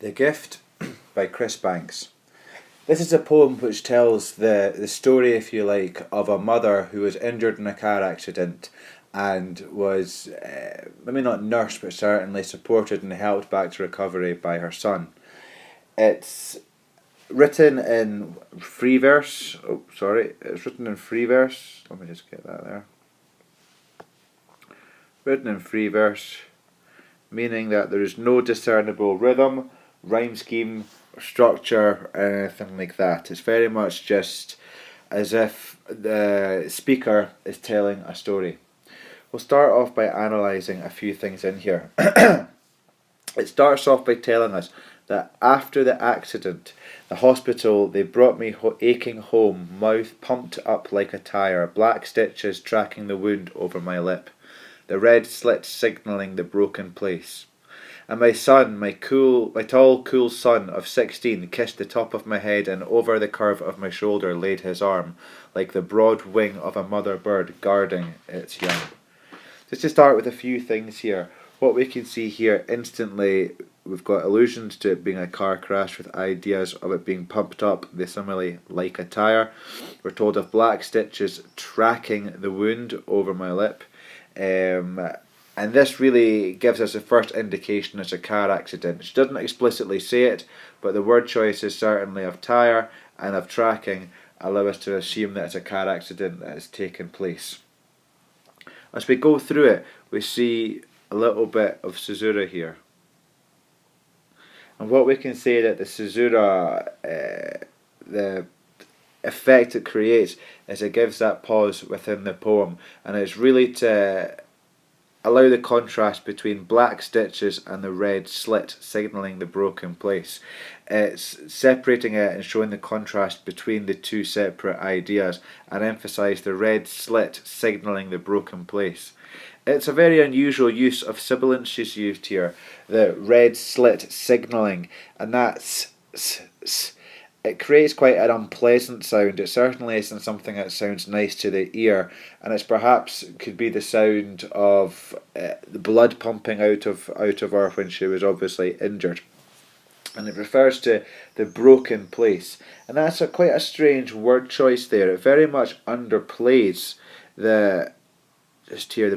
The Gift by Chris Banks. This is a poem which tells the story, if you like, of a mother who was injured in a car accident and was maybe not nursed but certainly supported and helped back to recovery by her son. It's written in free verse. It's written in free verse. Let me just get that there. Written in free verse, meaning that there is no discernible rhythm, rhyme scheme, structure, or anything like that. It's very much just as if the speaker is telling a story. We'll start off by analysing a few things in here. It starts off by telling us that after the accident, the hospital, they brought me aching home, mouth pumped up like a tyre, black stitches tracking the wound over my lip, the red slit signalling the broken place. And my son, my tall, cool son of 16, kissed the top of my head and over the curve of my shoulder laid his arm, like the broad wing of a mother bird guarding its young. Just to start with a few things here, what we can see here instantly, we've got allusions to it being a car crash with ideas of it being pumped up, the simile like a tyre. We're told of black stitches tracking the wound over my lip. And this really gives us the first indication it's a car accident. She doesn't explicitly say it, but the word choices certainly of tyre and of tracking allow us to assume that it's a car accident that has taken place. As we go through it, we see a little bit of caesura here. And what we can say that the caesura, the effect it creates is it gives that pause within the poem, and it's really to allow the contrast between black stitches and the red slit signalling the broken place. It's separating it and showing the contrast between the two separate ideas and emphasise the red slit signalling the broken place. It's a very unusual use of sibilance she's used here, the red slit signalling, and that's it creates quite an unpleasant sound. It certainly isn't something that sounds nice to the ear, and it's perhaps could be the sound of the blood pumping out of her when she was obviously injured. And it refers to the broken place, and that's quite a strange word choice there. It very much underplays the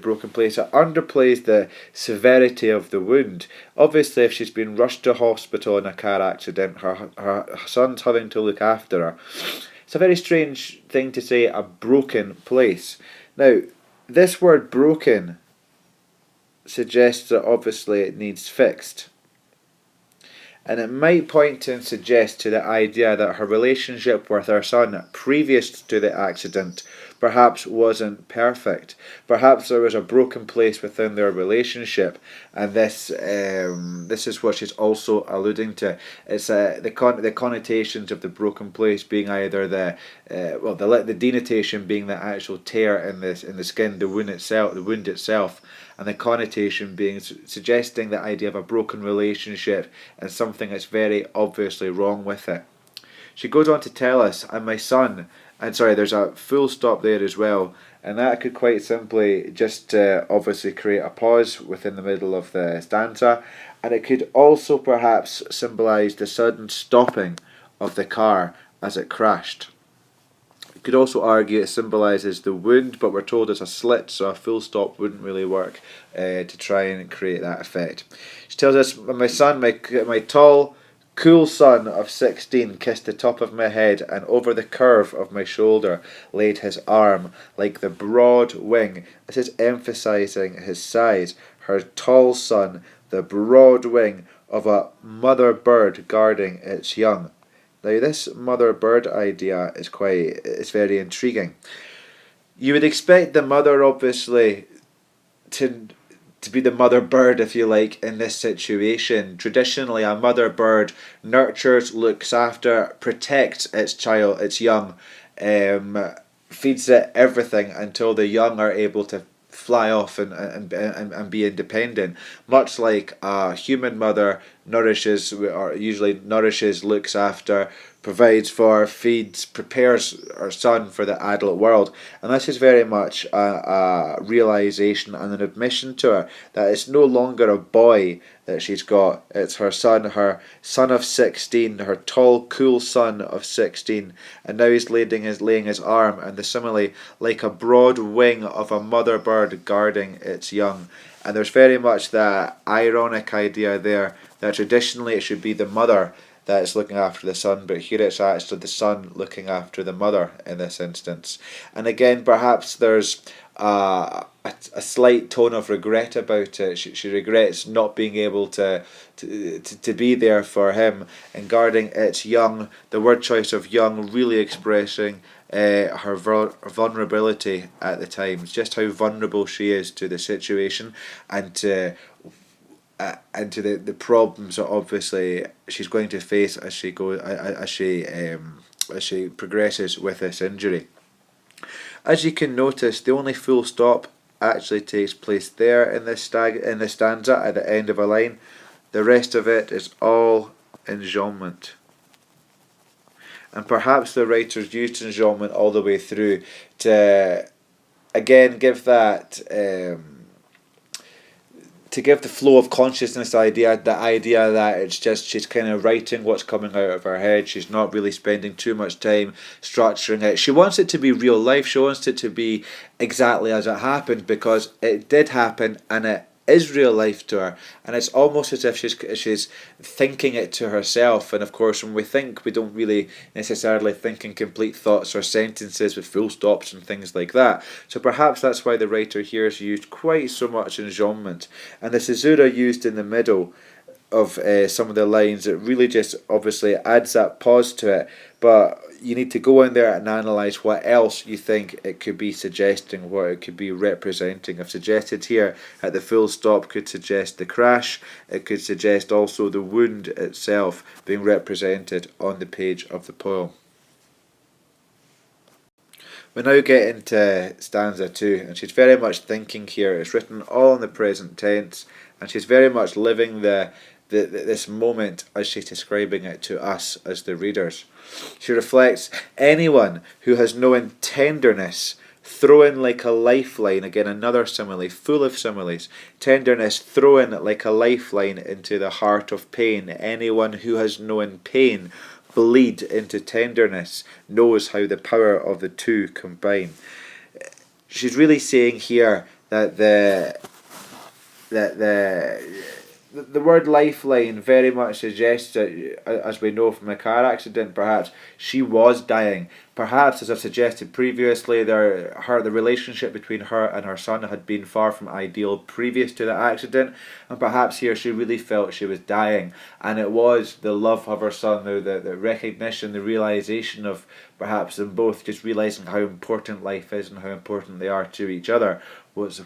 broken place. It underplays the severity of the wound. Obviously, if she's been rushed to hospital in a car accident, her son's having to look after her. It's a very strange thing to say, a broken place. Now, this word broken suggests that obviously it needs fixed. And it might point to and suggest to the idea that her relationship with her son previous to the accident perhaps wasn't perfect. Perhaps there was a broken place within their relationship, and this is what she's also alluding to. It's the connotations of the broken place being either the denotation being the actual tear in the skin, the wound itself, and the connotation being suggesting the idea of a broken relationship and something that's very obviously wrong with it. She goes on to tell us, and my son, and sorry, there's a full stop there as well, and that could quite simply just obviously create a pause within the middle of the stanza, and it could also perhaps symbolise the sudden stopping of the car as it crashed. You could also argue it symbolises the wound, but we're told it's a slit, so a full stop wouldn't really work to try and create that effect. She tells us, my son, my tall, cool son of 16 kissed the top of my head and over the curve of my shoulder laid his arm like the broad wing. This is emphasising his size. Her tall son, the broad wing of a mother bird guarding its young. Now this mother bird idea is very intriguing. You would expect the mother obviously to be the mother bird, if you like, in this situation. Traditionally, a mother bird nurtures, looks after, protects its young, feeds it everything until the young are able to fly off and be independent, much like a human mother usually nourishes, looks after, provides for, feeds, prepares her son for the adult world. And this is very much a realization and an admission to her that it's no longer a boy that she's got, it's her son of 16, her tall, cool son of 16. And now he's laying his arm, and the simile, like a broad wing of a mother bird guarding its young. And there's very much that ironic idea there that traditionally it should be the mother that is looking after the son, but here it's actually the son looking after the mother in this instance. And again, perhaps there's a slight tone of regret about it. She regrets not being able to be there for him and guarding its young. The word choice of young really expressing her vulnerability at the time, just how vulnerable she is to the situation and to the problems that obviously she's going to face as she progresses with this injury. As you can notice, the only full stop actually takes place there in this stanza at the end of a line. The rest of it is all enjambment. And perhaps the writers used enjambment all the way through to again give that to give the flow of consciousness the idea that it's just she's kind of writing what's coming out of her head. She's not really spending too much time structuring it. She wants it to be real life. She wants it to be exactly as it happened, because it did happen and it is real life to her, and it's almost as if she's thinking it to herself. And of course, when we think, we don't really necessarily think in complete thoughts or sentences with full stops and things like that. So perhaps that's why the writer here has used quite so much enjambment, and the caesura used in the middle of some of the lines, it really just obviously adds that pause to it. But you need to go in there and analyse what else you think it could be suggesting, what it could be representing. I've suggested here at the full stop could suggest the crash. It could suggest also the wound itself being represented on the page of the poem. We now get into stanza 2, and she's very much thinking here. It's written all in the present tense, and she's very much living this moment as she's describing it to us as the readers. She reflects, anyone who has known tenderness, thrown like a lifeline, again another simile, full of similes, tenderness thrown like a lifeline into the heart of pain. Anyone who has known pain bleed into tenderness knows how the power of the two combine. She's really saying here that the word lifeline very much suggests that, as we know from a car accident, perhaps she was dying. Perhaps, as I've suggested previously, the relationship between her and her son had been far from ideal previous to the accident, and perhaps here she really felt she was dying, and it was the love of her son, the recognition, the realisation of perhaps them both just realising how important life is and how important they are to each other, which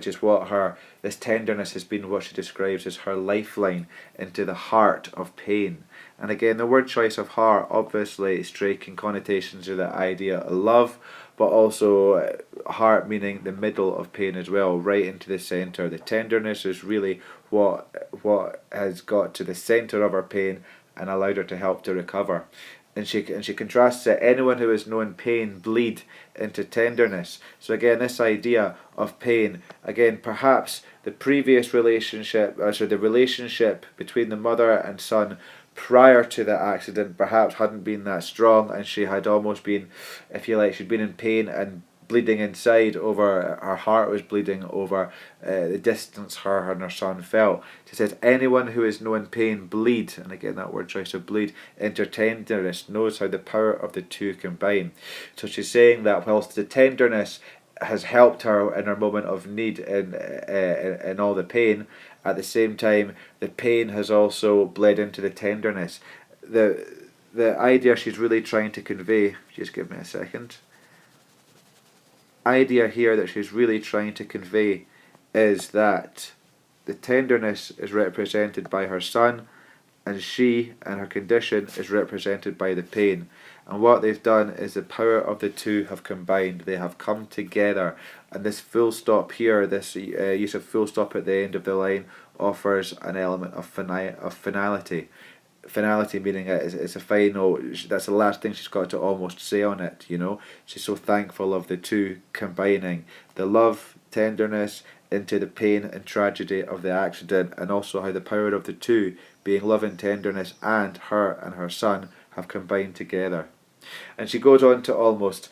is what this tenderness has been what she describes as her lifeline into the heart of pain. And again, the word choice of heart obviously striking connotations to the idea of love, but also heart meaning the middle of pain as well, right into the centre. The tenderness is really what has got to the centre of her pain and allowed her to help to recover. And she contrasts it, anyone who has known pain bleed into tenderness. So again, this idea of pain, again, perhaps the previous relationship, the relationship between the mother and son prior to the accident perhaps hadn't been that strong, and she had almost been, if you like, she'd been in pain and bleeding inside over, her heart was bleeding over the distance her and her son felt. She says, anyone who has known pain bleed, and again that word choice of bleed, into tenderness knows how the power of the two combine. So she's saying that whilst the tenderness has helped her in her moment of need in all the pain, at the same time the pain has also bled into the tenderness. The idea she's really trying to convey, just give me a second, idea here that she's really trying to convey is that the tenderness is represented by her son, and she and her condition is represented by the pain. And what they've done is the power of the two have combined. They have come together. And this full stop here, this use of full stop at the end of the line, offers an element of finality. finality meaning it's a final. That's the last thing she's got to almost say on it. She's so thankful of the two combining the love, tenderness into the pain and tragedy of the accident, and also how the power of the two, being love and tenderness, and her son, have combined together. And she goes on to almost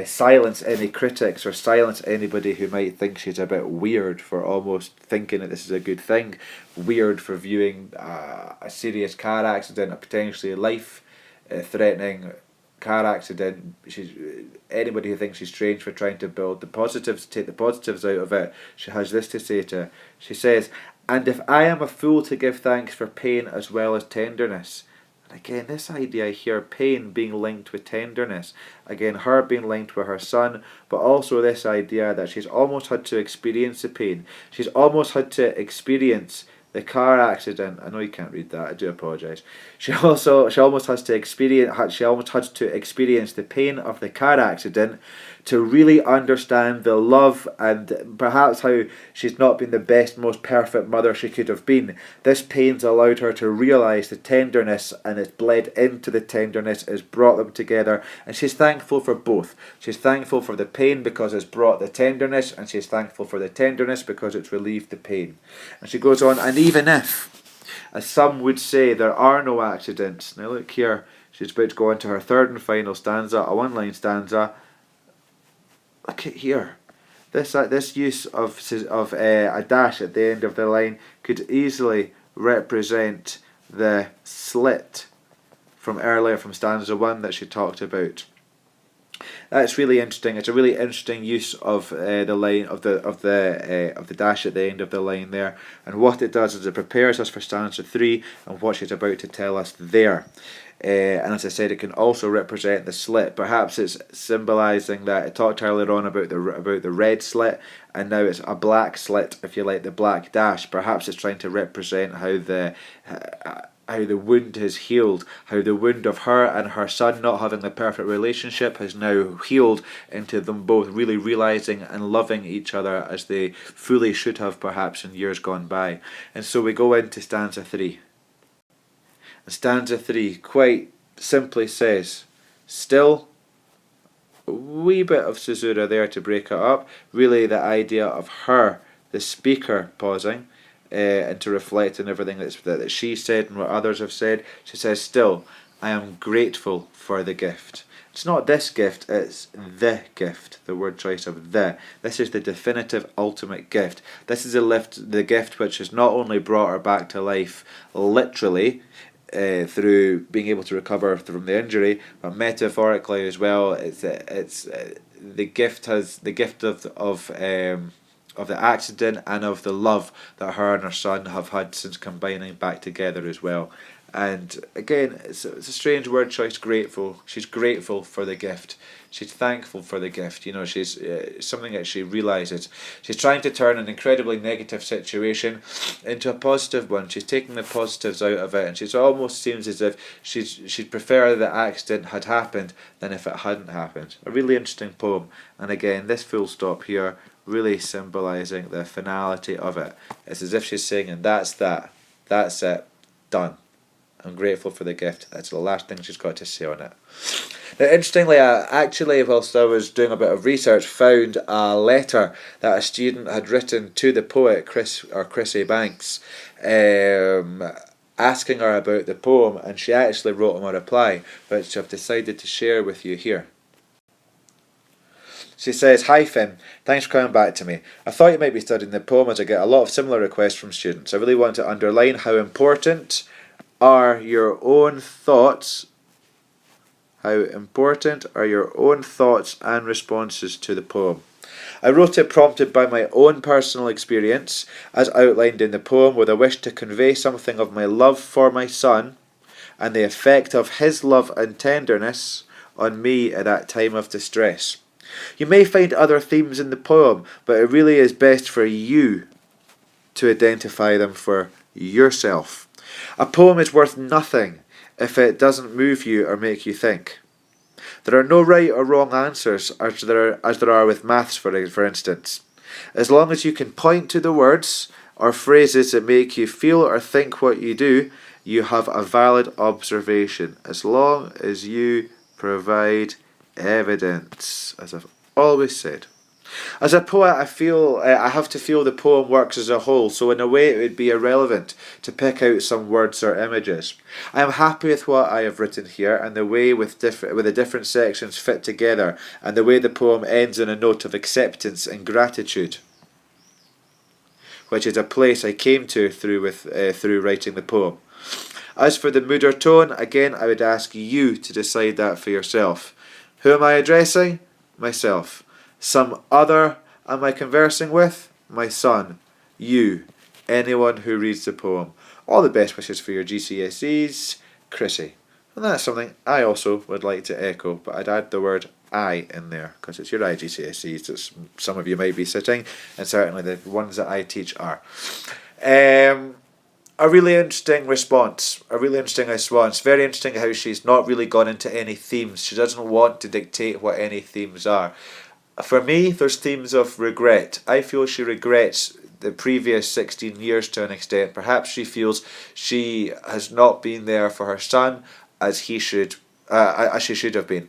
silence any critics or silence anybody who might think she's a bit weird for almost thinking that this is a good thing, weird for viewing a serious car accident, a potentially life-threatening car accident. Anybody who thinks she's strange for trying to build the positives, take the positives out of it, she has this to say to her. She says, "And if I am a fool to give thanks for pain as well as tenderness." And again, this idea here, pain being linked with tenderness. Again, her being linked with her son, but also this idea that she's almost had to experience the pain. She's almost had to experience the car accident. I know you can't read that, I do apologise. She almost has to experience the pain of the car accident to really understand the love, and perhaps how she's not been the best, most perfect mother she could have been. This pain's allowed her to realise the tenderness, and it's bled into the tenderness, it's brought them together, and she's thankful for both. She's thankful for the pain because it's brought the tenderness, and she's thankful for the tenderness because it's relieved the pain. And she goes on, and even if, as some would say, there are no accidents. Now look here, she's about to go on to her third and final stanza, a one-line stanza. Look at here. This use of a dash at the end of the line could easily represent the slit from earlier, from stanza 1 that she talked about. That's really interesting. It's a really interesting use of the line of the dash at the end of the line there. And what it does is it prepares us for stanza 3 and what she's about to tell us there. And as I said, it can also represent the slit. Perhaps it's symbolising that. I talked earlier on about the red slit, and now it's a black slit, if you like, the black dash. Perhaps it's trying to represent how the wound has healed, how the wound of her and her son not having the perfect relationship has now healed into them both really realising and loving each other as they fully should have perhaps in years gone by. And so we go into stanza 3. And stanza 3 quite simply says, still a wee bit of caesura there to break it up, really the idea of her, the speaker, pausing, and to reflect on everything that she said and what others have said. She says, still, I am grateful for the gift. It's not this gift, it's the gift, the word choice of the. This is the definitive ultimate gift. This is the gift which has not only brought her back to life literally, through being able to recover from the injury, but metaphorically as well. It's the gift of the accident and of the love that her and her son have had since combining back together as well. And again, it's a strange word choice, grateful. She's grateful for the gift. She's thankful for the gift. She's something that she realises. She's trying to turn an incredibly negative situation into a positive one. She's taking the positives out of it, and she almost seems as if she'd prefer the accident had happened than if it hadn't happened. A really interesting poem. And again, this full stop here really symbolising the finality of it. It's as if she's saying, and that's it, done. I'm grateful for the gift. That's the last thing she's got to say on it. Now, interestingly, whilst I was doing a bit of research, found a letter that a student had written to the poet Chrissy Banks, asking her about the poem, and she actually wrote him a reply, which I've decided to share with you here. She says, "Hi Finn, thanks for coming back to me. I thought you might be studying the poem as I get a lot of similar requests from students. I really want to underline how important are your own thoughts and responses to the poem. I wrote it prompted by my own personal experience, as outlined in the poem, with a wish to convey something of my love for my son and the effect of his love and tenderness on me at that time of distress. You may find other themes in the poem, but it really is best for you to identify them for yourself. A poem is worth nothing if it doesn't move you or make you think. There are no right or wrong answers as there are with maths, for instance. As long as you can point to the words or phrases that make you feel or think what you do, you have a valid observation as long as you provide evidence, as I've always said. As a poet, I have to feel the poem works as a whole, so in a way it would be irrelevant to pick out some words or images. I am happy with what I have written here and the way with the different sections fit together, and the way the poem ends on a note of acceptance and gratitude, which is a place I came to through writing the poem. As for the mood or tone, again I would ask you to decide that for yourself. Who am I addressing? Myself. Some other am I conversing with? My son. You. Anyone who reads the poem. All the best wishes for your GCSEs, Chrissy. And that's something I also would like to echo, but I'd add the word I in there, because it's your IGCSEs that some of you might be sitting, and certainly the ones that I teach are. A really interesting response. Very interesting how she's not really gone into any themes. She doesn't want to dictate what any themes are. For me, there's themes of regret. I feel she regrets the previous 16 years to an extent. Perhaps she feels she has not been there for her son as she should have been.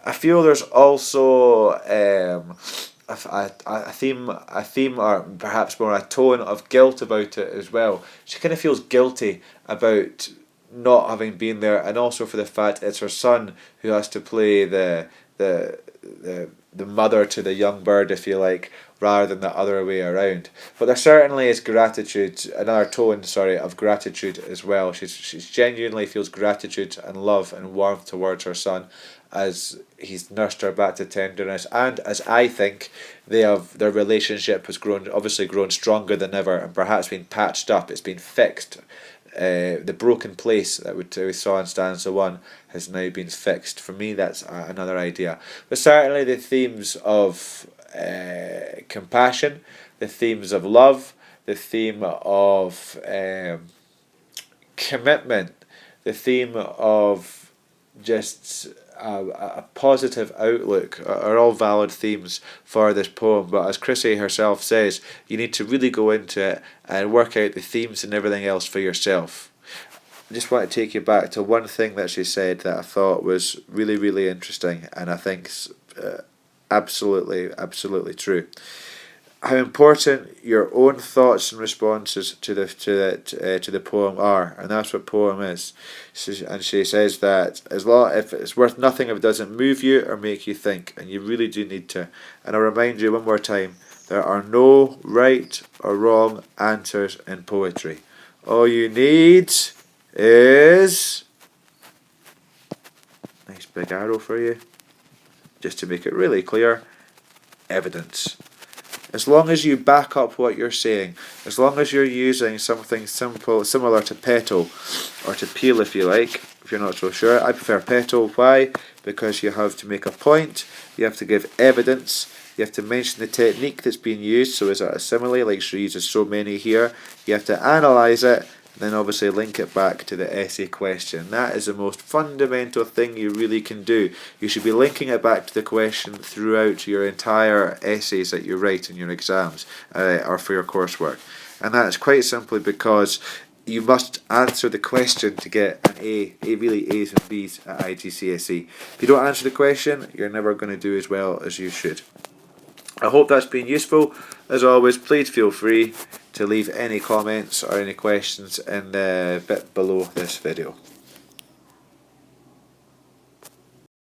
I feel there's also a theme, or perhaps more a tone of guilt about it as well. She kind of feels guilty about not having been there, and also for the fact it's her son who has to play the mother to the young bird, if you like, rather than the other way around. But there certainly is gratitude, another tone, of gratitude as well. She's genuinely feels gratitude and love and warmth towards her son as he's nursed her back to tenderness, and as I think their relationship has obviously grown stronger than ever, and perhaps been patched up. It's been fixed. The broken place that we saw in stanza 1 has now been fixed. For me, that's another idea. But certainly the themes of compassion, the themes of love, the theme of commitment, the theme of just a positive outlook are all valid themes for this poem. But as Chrissy herself says, you need to really go into it and work out the themes and everything else for yourself. I just want to take you back to one thing that she said that I thought was really, really interesting, and I think absolutely true. How important your own thoughts and responses to the poem are, and that's what poem is. And she says that if it's worth nothing if it doesn't move you or make you think, and you really do need to. And I'll remind you one more time, there are no right or wrong answers in poetry. All you need is nice big arrow for you, just to make it really clear, evidence. As long as you back up what you're saying, as long as you're using something simple, similar to petal, or to peel if you like, if you're not so sure. I prefer petal. Why? Because you have to make a point, you have to give evidence, you have to mention the technique that's being used, so is it a simile, like she uses so many here, you have to analyse it, then obviously link it back to the essay question. That is the most fundamental thing you really can do. You should be linking it back to the question throughout your entire essays that you write in your exams or for your coursework. And that is quite simply because you must answer the question to get an A, really A's and B's at IGCSE. If you don't answer the question, you're never going to do as well as you should. I hope that's been useful. As always, please feel free to leave any comments or any questions in the bit below this video.